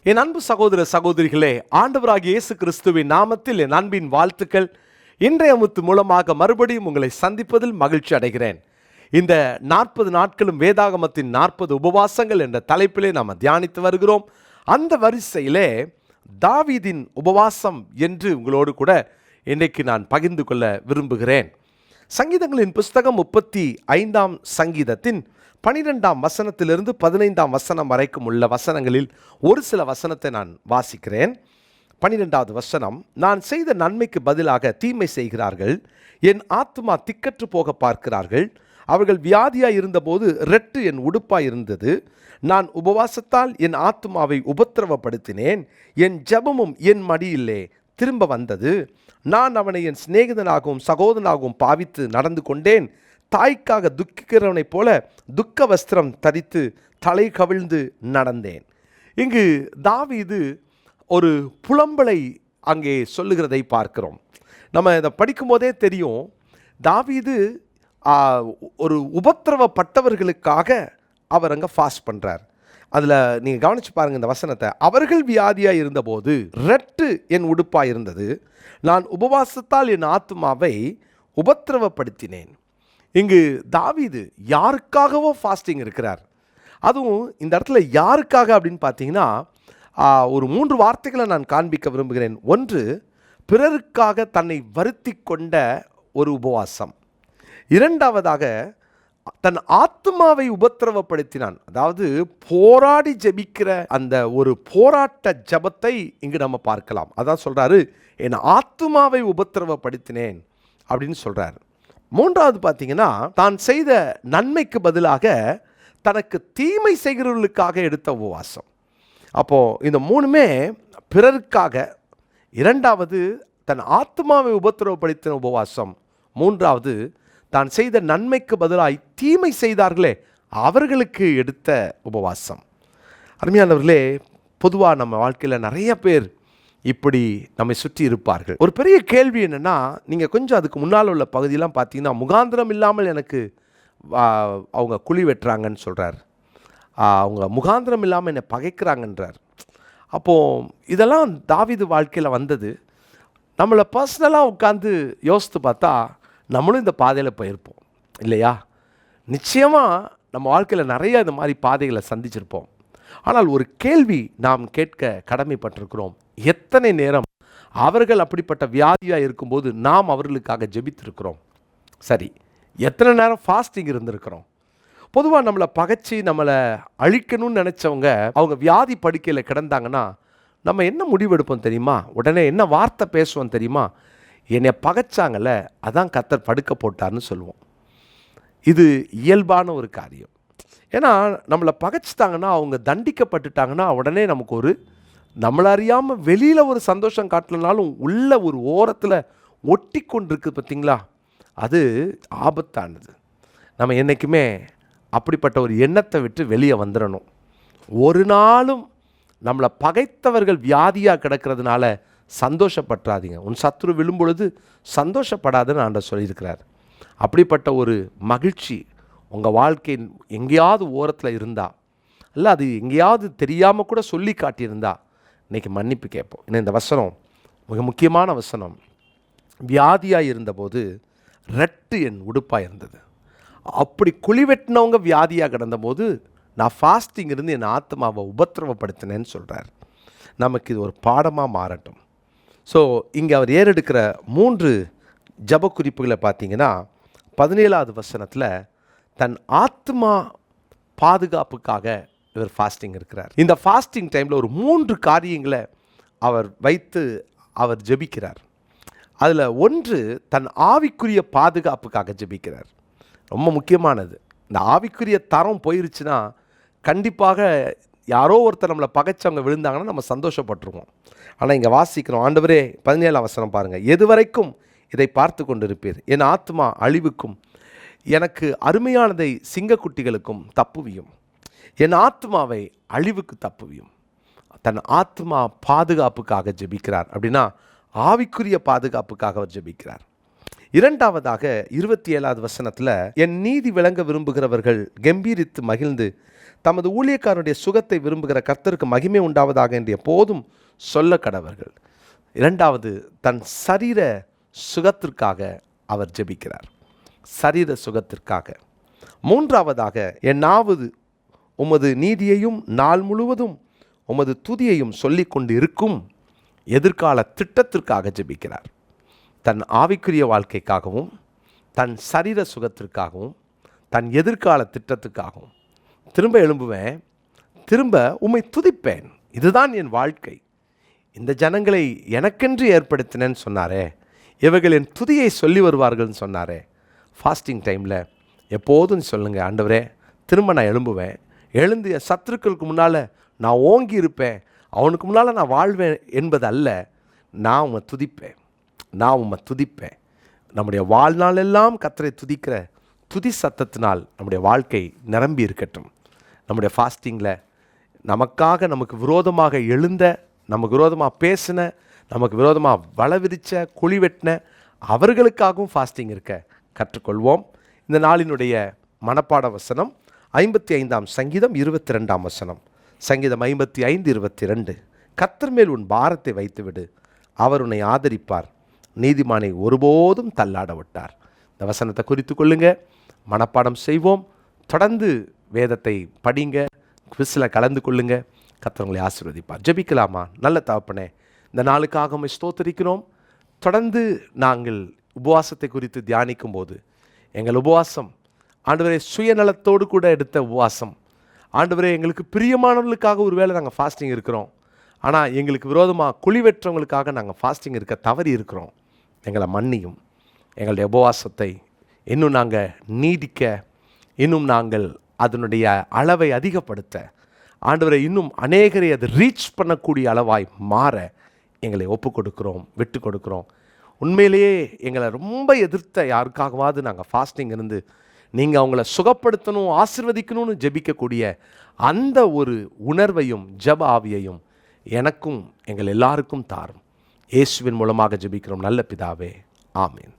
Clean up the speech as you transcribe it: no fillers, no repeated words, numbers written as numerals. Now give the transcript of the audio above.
என் அன்பு சகோதர சகோதரிகளே, ஆண்டவராகிய இயேசு கிறிஸ்துவின் நாமத்தில் என் அன்பின் வாழ்த்துக்கள். இன்றைய முத்து மூலமாக மறுபடியும் உங்களை சந்திப்பதில் மகிழ்ச்சி அடைகிறேன். இந்த 40 நாட்களும் வேதாகமத்தின் 40 உபவாசங்கள் என்ற தலைப்பிலே நாம் தியானித்து வருகிறோம். அந்த வரிசையிலே தாவீதின் உபவாசம் என்று உங்களோடு கூட இன்றைக்கு நான் பகிர்ந்து கொள்ள விரும்புகிறேன். சங்கீதங்களின் புஸ்தகம் 35ஆம் சங்கீதத்தின் 12ஆம் வசனத்திலிருந்து 15ஆம் வசனம் வரைக்கும் உள்ள வசனங்களில் ஒரு சில வசனத்தை நான் வாசிக்கிறேன். 12வது வசனம், நான் செய்த நன்மைக்கு பதிலாக தீமை செய்கிறார்கள், என் ஆத்துமா திக்கற்று போக பார்க்கிறார்கள். அவர்கள் வியாதியாய் இருந்தபோது ரெட்டு என் உடுப்பாய் இருந்தது. நான் உபவாசத்தால் என் ஆத்துமாவை உபத்திரவப்படுத்தினேன். என் ஜெபமும் என் மடியிலே திரும்ப வந்தது. நான் அவனை என் சிநேகிதனாகவும் சகோதரனாகவும் பாவித்து நடந்து கொண்டேன். தாய்க்காக துக்கிக்கிறவனைப் போல துக்க வஸ்திரம் தரித்து தலை கவிழ்ந்து நடந்தேன். இங்கு தாவீது ஒரு புலம்பலை அங்கே சொல்லுகிறதை பார்க்கிறோம். நம்ம இதை படிக்கும்போதே தெரியும், தாவீது ஒரு உபத்திரவப்பட்டவர்களுக்காக அவர் அங்கே ஃபாஸ்ட் பண்ணுறார். அதில் நீங்கள் கவனித்து பாருங்கள் இந்த வசனத்தை. அவர்கள் வியாதியாக இருந்தபோது ரெட்டு என் உடுப்பாக இருந்தது. நான் உபவாசத்தால் என் ஆத்துமாவை உபத்திரவப்படுத்தினேன். இங்கு தாவீது யாருக்காகவோ ஃபாஸ்டிங் இருக்கிறார். அதுவும் இந்த இடத்துல யாருக்காக அப்படின்னு பார்த்தீங்கன்னா, ஒரு 3 வார்த்தைகளை நான் காண்பிக்க விரும்புகிறேன். ஒன்று, பிறருக்காக தன்னை வருத்தி கொண்ட ஒரு உபவாசம். இரண்டாவதாக, தன் ஆத்மாவை உபத்திரவப்படுத்தினான். அதாவது போராடி ஜெபிக்கிற அந்த ஒரு போராட்ட ஜெபத்தை இங்கு நம்ம பார்க்கலாம். அதான் சொல்கிறாரு, என் ஆத்மாவை உபத்திரவப்படுத்தினேன் அப்படின்னு சொல்கிறார். மூன்றாவது பார்த்தீங்கன்னா, தான் செய்த நன்மைக்கு பதிலாக தனக்கு தீமை செய்கிறவர்களுக்காக எடுத்த உபவாசம். அப்போது இந்த 3மே பிறருக்காக, இரண்டாவது தன் ஆத்மாவை உபத்திரவப்படுத்தின உபவாசம், மூன்றாவது தான் செய்த நன்மைக்கு பதிலாக தீமை செய்தார்களே அவர்களுக்கு எடுத்த உபவாசம். அருமையானவர்களே, பொதுவாக நம்ம வாழ்க்கையில் நிறைய பேர் இப்படி நம்மை சுற்றி இருப்பார்கள். ஒரு பெரிய கேள்வி என்னென்னா, நீங்கள் கொஞ்சம் அதுக்கு முன்னால் உள்ள பகுதியெல்லாம் பார்த்தீங்கன்னா, முகாந்திரம் இல்லாமல் எனக்கு அவங்க குழி வெட்டுறாங்கன்னு சொல்கிறார். அவங்க முகாந்திரம் இல்லாமல் என்னை பகைக்கிறாங்கன்றார். அப்போது இதெல்லாம் தாவீது வாழ்க்கையில் வந்தது. நம்மளை பர்சனலாக உட்காந்து யோசித்து பார்த்தா நம்மளும் இந்த பாதையில் போயிருப்போம் இல்லையா? நிச்சயமாக நம்ம வாழ்க்கையில் நிறைய இந்த மாதிரி பாதைகளை சந்திச்சிருப்போம். ஆனால் ஒரு கேள்வி நாம் கேட்க கடமைப்பட்டிருக்கிறோம். எத்தனை நேரம் அவர்கள் அப்படிப்பட்ட வியாதியாக இருக்கும்போது நாம் அவர்களுக்காக ஜெபித்திருக்கிறோம்? சரி, எத்தனை நேரம் ஃபாஸ்டிங் இருந்திருக்கிறோம்? பொதுவாக நம்மளை பகைச்சி நம்மளை அழிக்கணும்னு நினச்சவங்க அவங்க வியாதி படுக்கையில் கிடந்தாங்கன்னா நம்ம என்ன முடிவெடுப்போம் தெரியுமா? உடனே என்ன வார்த்தை பேசுவோம் தெரியுமா? என்னை பகைச்சாங்கல்ல, அதான் கர்த்தர் படுக்க போட்டார்னு சொல்லுவோம். இது இயல்பான ஒரு காரியம். ஏன்னா நம்மளை பகைச்சிட்டாங்கன்னா, அவங்க தண்டிக்கப்பட்டுட்டாங்கன்னா உடனே நமக்கு ஒரு நம்மளை அறியாமல் வெளியில் ஒரு சந்தோஷம் காட்டலனாலும் உள்ள ஒரு ஓரத்தில் ஒட்டி கொண்டிருக்கு பார்த்தீங்களா? அது ஆபத்தானது. நம்ம என்றைக்குமே அப்படிப்பட்ட ஒரு எண்ணத்தை விட்டு வெளியே வந்துடணும். ஒரு நாளும் நம்மளை பகைத்தவர்கள் வியாதியாக கிடக்கிறதுனால சந்தோஷப்பட்டுறாதீங்க. உன் சத்துரு விழும்பொழுது சந்தோஷப்படாதுன்னு ஆண்டவர் சொல்லியிருக்கிறார். அப்படிப்பட்ட ஒரு மகிழ்ச்சி உங்கள் வாழ்க்கை எங்கேயாவது ஓரத்தில் இருந்தால், இல்லை அது எங்கேயாவது தெரியாமல் கூட சொல்லி காட்டியிருந்தா இன்றைக்கி மன்னிப்பு கேட்போம். ஏன்னா இந்த வசனம் மிக முக்கியமான வசனம். வியாதியாக இருந்தபோது ரெட்டு என் உடுப்பாக இருந்தது. அப்படி குழி வெட்டினவங்க வியாதியாக கிடந்தபோது நான் ஃபாஸ்டிங் இருந்து என் ஆத்மாவை உபத்திரவப்படுத்தினேன்னு சொல்கிறார். நமக்கு இது ஒரு பாடமாக மாறட்டும். ஸோ இங்கே அவர் ஏறெடுக்கிற 3 ஜப குறிப்புகளை பார்த்தீங்கன்னா, 17வது வசனத்தில் தன் ஆத்மா பாதுகாப்புக்காக இவர் ஃபாஸ்டிங் இருக்கிறார். இந்த ஃபாஸ்டிங் டைமில் ஒரு 3 காரியங்களை அவர் வைத்து அவர் ஜெபிக்கிறார். அதில் ஒன்று, தன் ஆவிக்குரிய பாதுகாப்புக்காக ஜெபிக்கிறார். ரொம்ப முக்கியமானது. இந்த ஆவிக்குரிய தரம் போயிருச்சுன்னா கண்டிப்பாக யாரோ ஒருத்தர் நம்மளை பகைச்சவங்க விழுந்தாங்கன்னா நம்ம சந்தோஷப்பட்டுருவோம். ஆனால் இங்கே வாசிக்கிறோம், ஆண்டவரே 17ஆம் வசனம் பாருங்கள், எதுவரைக்கும் இதை பார்த்து கொண்டிருப்பீர்? என் ஆத்மா அழிவுக்கும் எனக்கு அருமையானதை சிங்கக்குட்டிகளுக்கும் தப்புவியும். என் ஆத்மாவை அழிவுக்கு தப்புவியும். தன் ஆத்மா பாதுகாப்புக்காக ஜெபிக்கிறார். அப்படின்னா ஆவிக்குரிய பாதுகாப்புக்காக அவர் ஜெபிக்கிறார். இரண்டாவதாக 27வது வசனத்தில், என் நீதி விளங்க விரும்புகிறவர்கள் கம்பீரித்து மகிழ்ந்து தமது ஊழியக்காரனுடைய சுகத்தை விரும்புகிற கர்த்தருக்கு மகிமை உண்டாவதாக என்று எப்போதும் சொல்ல கடவர்கள். இரண்டாவது, தன் சரீர சுகத்திற்காக அவர் ஜெபிக்கிறார், சரீர சுகத்திற்காக. மூன்றாவதாக, என்னாவது உமது நீதியையும் நாள் முழுவதும் உமது துதியையும் சொல்லி கொண்டு இருக்கும் எதிர்கால திட்டத்திற்காக ஜெபிக்கிறார். தன் ஆவிக்குரிய வாழ்க்கைக்காகவும் தன் சரீர சுகத்திற்காகவும் தன் எதிர்கால திட்டத்துக்காகவும். திரும்ப எழும்புவேன், திரும்ப உம்மை துதிப்பேன், இதுதான் என் வாழ்க்கை, இந்த ஜனங்களை எனக்கென்று ஏற்படுத்தினேன்னு சொன்னாரே, இவர்கள் என் துதியை சொல்லி வருவார்கள்னு சொன்னாரே. ஃபாஸ்டிங் டைமில் எப்போதும் சொல்லுங்கள், ஆண்டவரே திரும்ப நான் எழும்புவேன், எழுந்து என் சத்துருக்களுக்கு முன்னால் நான் ஓங்கி இருப்பேன், அவனுக்கு முன்னால் நான் வாழ்வேன் என்பது அல்ல, நான் உம்மை துதிப்பேன், நான் உம்மை துதிப்பேன். நம்முடைய வாழ்நாளெல்லாம் கர்த்தரை துதிக்கிற துதி சத்தத்தினால் நம்முடைய வாழ்க்கை நிரம்பி இருக்கட்டும். நம்முடைய ஃபாஸ்டிங்கில் நமக்காக நமக்கு விரோதமாக எழுந்த, நமக்கு விரோதமாக பேசின, நமக்கு விரோதமாக வலை விரித்த, குழி வெட்டின அவர்களுக்காகவும் ஃபாஸ்டிங் இருக்க கற்றுக்கொள்வோம். இந்த நாளினுடைய மனப்பாட வசனம் 55ஆம் சங்கீதம் 22ஆம் வசனம். சங்கீதம் 55:22. கர்த்தர் மேல் உன் பாரத்தை வைத்துவிடு, அவர் உன்னை ஆதரிப்பார், நீதிமானை ஒருபோதும் தள்ளாட விட்டார். இந்த வசனத்தை குறித்து கொள்ளுங்க, மனப்பாடம் செய்வோம். தொடர்ந்து வேதத்தை படிங்க, குவிஸில் கலந்து கொள்ளுங்க. கர்த்தர் உங்களை ஆசீர்வதிப்பார். ஜெபிக்கலாமா? நல்ல தகப்பனே, இந்த நாளுக்காக உம்மை ஸ்தோத்திரிக்கிறோம். தொடர்ந்து நாங்கள் உபவாசத்தை குறித்து தியானிக்கும் போது எங்கள் உபவாசம் ஆண்டவரே சுயநலத்தோடு கூட எடுத்த உபவாசம். ஆண்டவரே, எங்களுக்கு பிரியமானவர்களுக்காக ஒருவேளை நாங்கள் ஃபாஸ்டிங் இருக்கிறோம், ஆனால் எங்களுக்கு விரோதமாக குழி வெற்றவங்களுக்காக நாங்கள் ஃபாஸ்டிங் இருக்க தவறி இருக்கிறோம். எங்களை மன்னியும். எங்களுடைய உபவாசத்தை இன்னும் நாங்கள் நீடிக்க, இன்னும் நாங்கள் அதனுடைய அளவை அதிகப்படுத்த, ஆண்டவரை இன்னும் அநேகரை அதை ரீச் பண்ணக்கூடிய அளவாய் மாற எங்களை ஒப்பு கொடுக்குறோம், விட்டு கொடுக்குறோம். உண்மையிலேயே எங்களை ரொம்ப எதிர்த்த யாருக்காகவாவது நாங்கள் ஃபாஸ்டிங் இருந்து நீங்கள் அவங்கள சுகப்படுத்தணும், ஆசீர்வதிக்கணும்னு ஜெபிக்கக்கூடிய அந்த ஒரு உணர்வையும் ஜெப ஆவியையும் எனக்கும் எங்கள் எல்லாருக்கும் தாரும். இயேசுவின் மூலமாக ஜெபிக்கிறோம் நல்ல பிதாவே, ஆமீன்.